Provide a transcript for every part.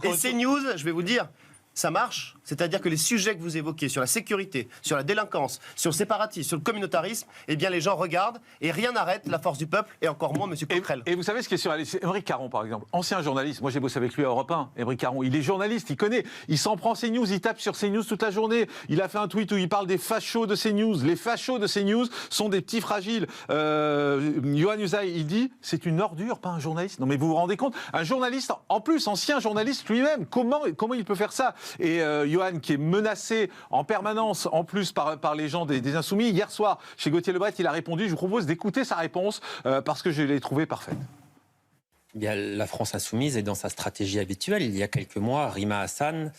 Et CNews, je vais vous dire, ça marche, c'est-à-dire que les sujets que vous évoquez sur la sécurité, sur la délinquance, sur le séparatisme, sur le communautarisme, eh bien les gens regardent et rien n'arrête la force du peuple et encore moins M. Coquerel. Et vous savez ce qui est sur Émeric Caron, par exemple, ancien journaliste, moi j'ai bossé avec lui à Europe 1, Émeric Caron, il est journaliste, il connaît, il s'en prend CNews, il tape sur CNews toute la journée, il a fait un tweet où il parle des fachos de CNews, les fachos de CNews sont des petits fragiles. Yohann Usaï, il dit, c'est une ordure, pas un journaliste. Non mais vous vous rendez compte, un journaliste, en plus ancien journaliste lui-même, comment il peut faire ça? Et Yohann qui est menacé en permanence, en plus par les gens des Insoumis. Hier soir, chez Gauthier Lebret, il a répondu. Je vous propose d'écouter sa réponse parce que je l'ai trouvée parfaite. Eh bien, la France Insoumise est dans sa stratégie habituelle. Il y a quelques mois, Rima Hassan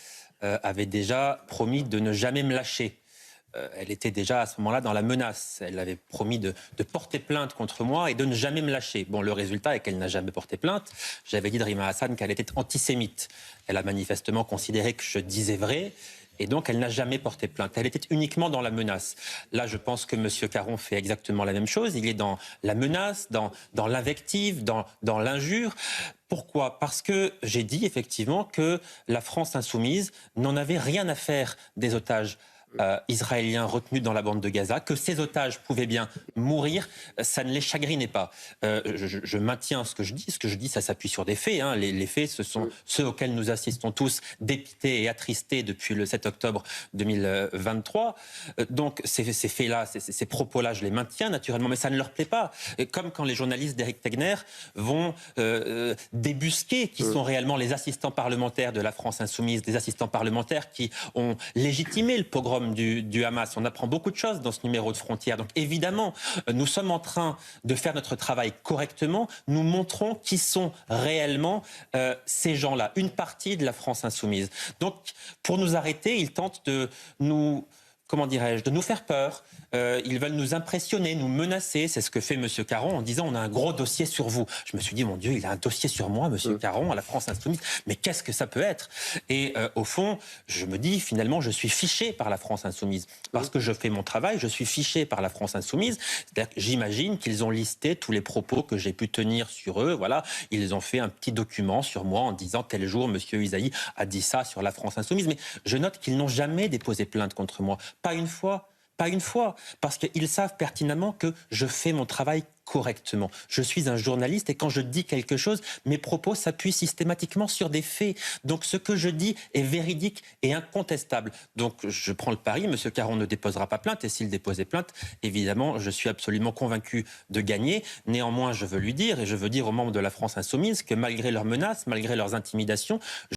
avait déjà promis de ne jamais me lâcher. Elle était déjà à ce moment-là dans la menace. Elle avait promis de porter plainte contre moi et de ne jamais me lâcher. Bon, le résultat est qu'elle n'a jamais porté plainte. J'avais dit de Rima Hassan qu'elle était antisémite. Elle a manifestement considéré que je disais vrai. Et donc, elle n'a jamais porté plainte. Elle était uniquement dans la menace. Là, je pense que M. Caron fait exactement la même chose. Il est dans la menace, dans l'invective, dans l'injure. Pourquoi ? Parce que j'ai dit effectivement que la France insoumise n'en avait rien à faire des otages israéliens retenus dans la bande de Gaza, que ces otages pouvaient bien mourir, ça ne les chagrinait pas. Je maintiens ce que je dis. Ce que je dis, ça s'appuie sur des faits. Hein. Les faits, ce sont ceux auxquels nous assistons tous, dépités et attristés depuis le 7 octobre 2023. Donc ces faits-là, ces propos-là, je les maintiens naturellement, mais ça ne leur plaît pas. Comme quand les journalistes d'Éric Tegner vont débusquer qui sont réellement les assistants parlementaires de la France insoumise, des assistants parlementaires qui ont légitimé le pogrom du Hamas. On apprend beaucoup de choses dans ce numéro de Frontières. Donc évidemment, nous sommes en train de faire notre travail correctement. Nous montrons qui sont réellement ces gens-là, une partie de la France insoumise. Donc pour nous arrêter, ils tentent de nous... comment dirais-je, de nous faire peur. Ils veulent nous impressionner, nous menacer. C'est ce que fait M. Caron en disant « on a un gros dossier sur vous ». Je me suis dit « mon Dieu, il a un dossier sur moi, M. Caron, à la France Insoumise. Mais qu'est-ce que ça peut être ?» Et au fond, je me dis finalement, je suis fiché par la France Insoumise. Parce que je fais mon travail, je suis fiché par la France Insoumise. C'est-à-dire que j'imagine qu'ils ont listé tous les propos que j'ai pu tenir sur eux. Voilà, ils ont fait un petit document sur moi en disant « tel jour, M. Usaï a dit ça sur la France Insoumise ». Mais je note qu'ils n'ont jamais déposé plainte contre moi. Pas une fois, parce qu'ils savent pertinemment que je fais mon travail correctement. Je suis un journaliste et quand je dis quelque chose, mes propos s'appuient systématiquement sur des faits. Donc ce que je dis est véridique et incontestable. Donc je prends le pari, M. Caron ne déposera pas plainte et s'il déposait plainte, évidemment, je suis absolument convaincu de gagner. Néanmoins, je veux lui dire et je veux dire aux membres de la France Insoumise que malgré leurs menaces, malgré leurs intimidations,